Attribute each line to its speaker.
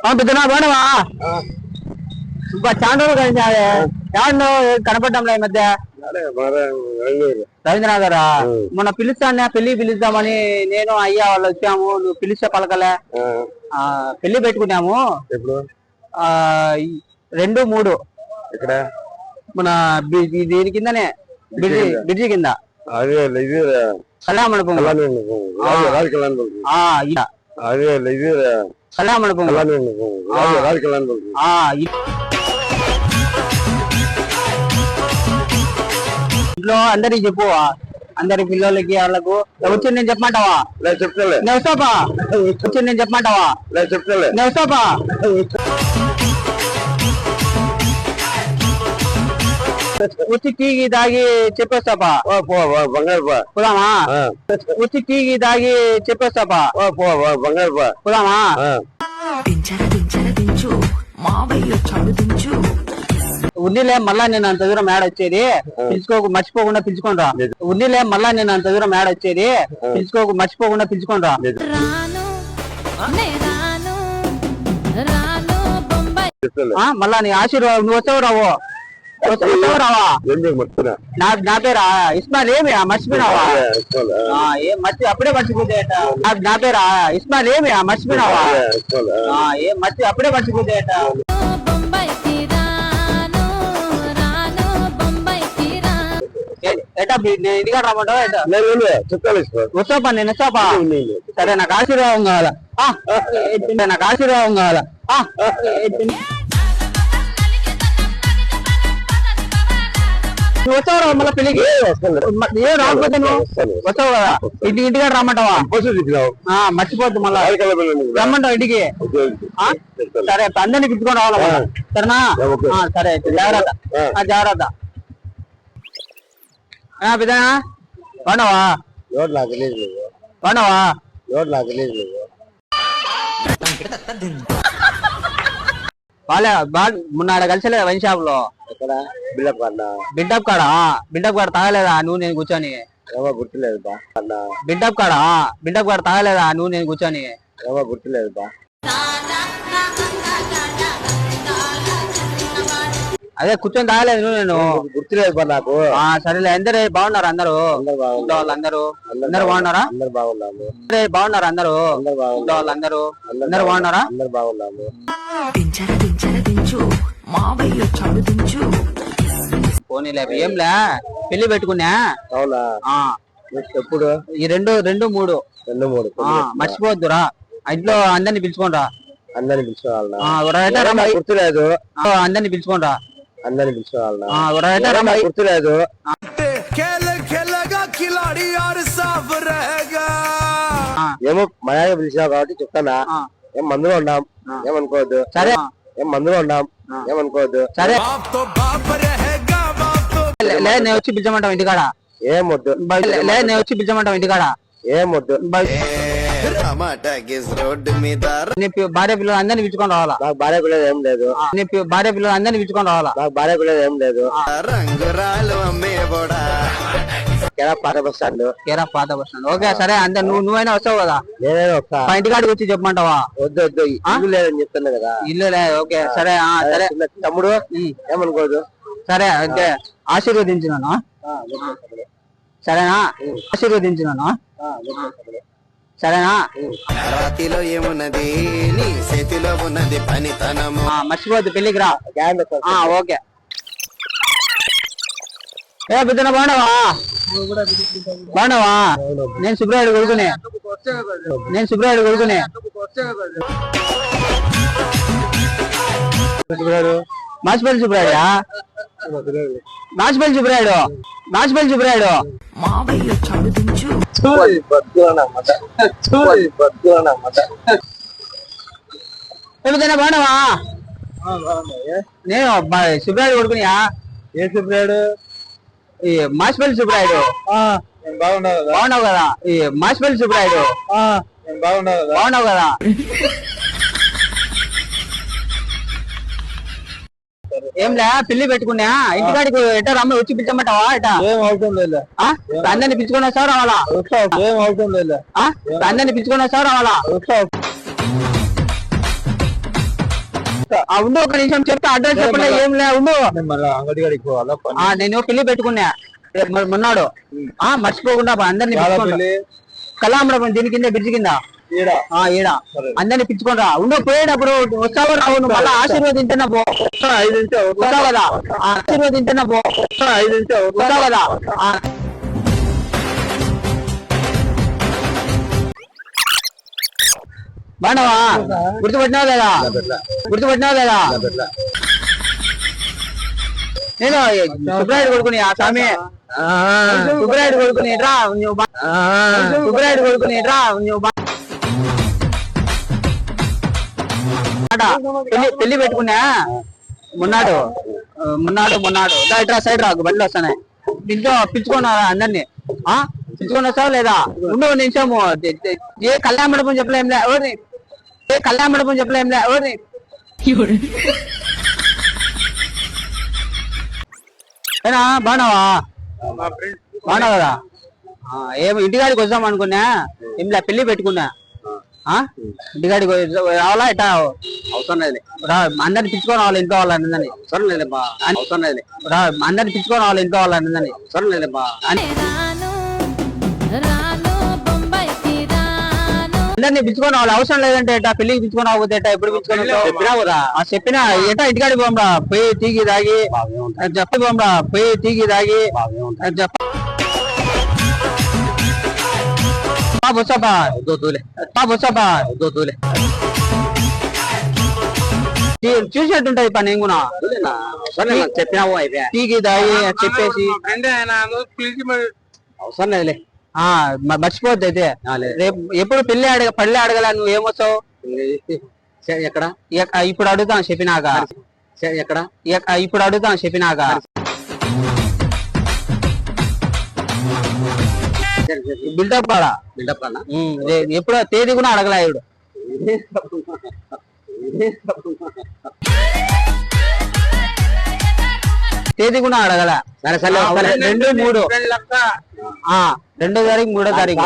Speaker 1: పెద్దనా బాగున్నావా? చాలా రోజులు కలిసి కనపడ్డాంలే ఈ మధ్య. రవీంద్రనగర్ మొన్న పిలుస్తాను, పెళ్లి పిలుద్దామని నేను అయ్యా వాళ్ళు వచ్చాము, నువ్వు పిలిస్తే పలకలే. పెళ్లి పెట్టుకున్నాము 2-3 ఇక్కడ మన దీని కిందనే బ్రిడ్జి కింద కళ్యాణ మండపం. కళ్యాణ మండపం ఇంట్లో అందరికి చెప్పు, అందరి పిల్లలకి వాళ్ళకు. వచ్చి నేను చెప్పమంటావా? నేను వస్తాపా. వచ్చి నేను చెప్పమంటావా? నేను వస్తాపా. వచ్చి టీకి తాగి చెప్పేస్తాపా. పోదామా? వచ్చి టీకి తాగి చెప్పేస్తాపా. పోదామా? ఉన్నిలే మళ్ళా నేను అంత దూరం మేడ వచ్చేది, మర్చిపోకుండా పిలుచుకొని రా. ఉన్నిలే మళ్ళా నేను అంత దూరం మేడ వచ్చేది, మర్చిపోకుండా పిలుచుకొని రా. మళ్ళా నీ ఆశీర్వాదం. నువ్వు వచ్చావు రావో? రావా? నా పేరా ఇస్మాయిల్. ఏమి మర్చిపోయినావా? అప్పుడే మర్చిపోతే నా పేరా ఇస్మాయిల్. ఏమి మర్చిపోయినావా? అప్పుడే మర్చిపోతే ఎటా నేను ఇంటికా రామంటావా? వస్తాపా, నేను వస్తాపా. సరే, నాకు ఆశీర్వాదం కావాలా. నాకు ఆశీర్వాదం కావాలా. నువ్వు వచ్చావు మళ్ళీ పెళ్లికి? ఏం రాకపోతే నువ్వు వచ్చావు కదా, ఇంటిగా రమ్మంటావా? మర్చిపోద్దు, మళ్ళా రమ్మంటావు ఇంటికి. సరే, అందరినీ పిలుచుకొని రావాలా? సరేనా? సరే, జాగ్రత్త జాగ్రత్త. పెద్దనా బాగున్నావా? బాగున్నావా? మొన్న కలిసలే వైన్ షాప్ లో. బిల్డప్ కాడా? బిల్డప్ కాడ తాగలేదా నువ్వు నేను కూర్చొని?
Speaker 2: గుర్తులేదు.
Speaker 1: బిల్డప్ కాడ తాగలేదా నువ్వు నేను కూర్చొని?
Speaker 2: గుర్తులేదు.
Speaker 1: అదే కూర్చొని తాగలేదు నువ్వు నేను?
Speaker 2: గుర్తులేదు నాకు.
Speaker 1: సరేలే. అందరు బాగున్నారు? అందరూ వాళ్ళందరూ అందరు బాగున్నారా? బాగున్నారు అందరూ వాళ్ళందరూ అందరు బాగున్నారా?
Speaker 2: బాగున్నాము.
Speaker 1: పోనీలే. ఏంలే, పెళ్లి పెట్టుకున్నా.
Speaker 2: అవునా? ఎప్పుడు?
Speaker 1: ఈ 2-3 మర్చిపోవద్దురా. ఇంట్లో అందరిని పిలుచుకోండి రా.
Speaker 2: అందరిని పిలుచుకోవాలన్నా?
Speaker 1: గుర్తులేదు. అందరిని పిలుచుకోండి రా.
Speaker 2: అందరిని పిలుచుకోవాలన్నా? గుర్తులేదు. ఏమో మయాగా పిలిచినా కాబట్టి చెప్తానా? ఏం మందులో ఉన్నాం, ఏమనుకోవద్దు.
Speaker 1: సరే,
Speaker 2: ఏం మందులో ఉన్నాం, ఏమనుకోవద్దు.
Speaker 1: సరే, నేను వచ్చి పిలిచమంటాం ఇంటికాడ.
Speaker 2: ఏం వద్దు.
Speaker 1: నేను వచ్చి పిలిచమంటాం ఇంటికాడ.
Speaker 2: ఏం వద్దు.
Speaker 1: భార్య పిల్లలు అందరినీ పిలుచుకొని రావాలా?
Speaker 2: నాకు భార్య పిల్లలు ఏం లేదు.
Speaker 1: భార్య పిల్లలు అందరినీ పిలుచుకొని రావాలా?
Speaker 2: నాకు భార్య పిల్లలు ఏం లేదు. పాత బస్ స్టాండ్.
Speaker 1: పాత బస్ స్టాండ్. ఓకే, సరే. అందరు నువ్వైనా వస్తావు కదా?
Speaker 2: నేనైనా వస్తా.
Speaker 1: ఇంటికాడికి వచ్చి చెప్పమంటావా?
Speaker 2: వద్దు వద్దు, ఇల్లు లేదని చెప్తున్నా కదా.
Speaker 1: ఇల్లు లేదు. ఓకే, సరే. సరే
Speaker 2: తమ్ముడు, ఏమనుకోదు.
Speaker 1: సరే, అంటే ఆశీర్వదించినాను. సరేనా? ఆశీర్వదించినాను. సరేనా?
Speaker 3: రాతిలో ఏమున్నది, నీ చేతిలో ఉన్నది పనితనము.
Speaker 1: మర్చిపోద్దు, పెళ్లికి రా. ఓకే. ఏ బిడ్డన బాగున్నావా? బాగున్నావా? నేను సుబ్రాయుడు కొడుకునే. మాచిపల్లి సుబ్రాయుడా? మాచిపల్లి సుబ్రాయుడు. ఏమిటైనా బాగున్నావా? నేను సుబ్రాయుడు కొడుకునియా.
Speaker 2: ఏ సుబ్రాయుడు?
Speaker 1: ఈ మాచిపల్లి సుబ్రాయుడు. బాగున్నావు కదా? ఈ మాచిపల్లి సుబ్రాయుడు. బాగున్నావు కదా? ఏంలే, పెళ్లి పెట్టుకున్నా. ఇంటికాడికి ఎట్టా రమ్మ వచ్చి పిలిచమంటావా? ఎట్టా?
Speaker 2: ఏం అవసరం లేదు.
Speaker 1: అందరిని పిలుచుకొని వస్తావు రావాలా?
Speaker 2: ఏం అవసరం లేదు.
Speaker 1: అందరిని పిలుచుకొని వస్తావు రావాలా? ఉండు ఒక నిమిషం చెప్తా, అడ్రస్ చెప్పలే ఏం లే ఉండు.
Speaker 2: అంగడి కాడికి పోవాలా
Speaker 1: నేను పెళ్లి పెట్టుకున్నా మొన్నాడు, మర్చిపోకుండా అందరినీ కళామండపం దీని కింద బ్రిడ్జి కింద ఈడ అందరినీ పిచ్చుకోరా. ఉండు పోయేటప్పుడు వస్తావో రావు, నువ్వు మళ్ళీ ఆశీర్వదించినా పో. 5 నిమిషాలు వస్తావు కదా, ఆశీర్వదించినా పో. 5 నిమిషాలు వస్తావు కదా. బాగున్నావా? గుర్తుపట్టినావు లేదా? గుర్తుపట్టినావు లేదా? నేను సుబ్రాయుడు కొడుకుని ఆ స్వామి, సుబ్రాయుడు కొడుకుని రా నువ్వు, సుబ్రాయుడు కొడుకుని రా నువ్వు. పెళ్లి పెట్టుకున్నా మొన్నాడు ఇట్రా సైడ్ రాకు, బండ్లు వస్తున్నాయి. ఇంట్లో పిలుచుకున్నారా అందరినీ? పిలుచుకొని వస్తావు లేదా? ఉండు నిమిషము. ఏ కళ్యాణ మండపం చెప్పలేంలే ఎవరిని, ఏ కళ్యాణ మండపం చెప్పలేంలే ఎవరిని. ఏనా బాగున్నావా? బాగున్నావు కదా? ఏమో ఇంటికాడికి వద్దాం అనుకున్నా, ఏంలే పెళ్లి పెట్టుకున్నా. ఇంటికాడికి రావాలా ఎట్టా? అవసరం లేదు, అందరిని పిలుచుకొని రావాలి ఇంట్లో వాళ్ళని. అవసరం లేదు బా, అవసరం లేదు, అందరిని పిలుచుకొని రావాలి ఇంట్లో వాళ్ళని. అవసరం లేదు బా, అందరినీ పిలుచుకొని రావాలి. అవసరం లేదంటే ఎట్టా? పెళ్లికి పిలుచుకొని రాకపోతే ఎట్టా? ఎప్పుడు పిలుచుకొని చెప్పినా కదా, చెప్పినా ఎట్టా? ఇంటికాడికి పోమ్రా, పోయి తీగి తాగి చెప్పి పోమ్రా, పోయి తీగి తాగి చెప్ప. చూసేట్టుంటది పని నేను కూడా చెప్పినావు టీకి దాగి చెప్పేసి. అవసరం లేదులే, మర్చిపోద్ది అయితే. రేపు ఎప్పుడు పళ్ళి అడగల, నువ్వు ఏమొస్తావు? ఎక్కడ ఇప్పుడు అడుగుతాను చెప్పినాక, ఎక్కడ ఇప్పుడు అడుగుతాను చెప్పినాక. బిల్డప్ కాడా? బిల్డప్ కాడా? ఎప్పుడు తేదీ కూడా అడగలా ఇవిడు. తేదీ కూడా అడగల. 2, 3 2వ తారీఖు 3వ తారీఖు.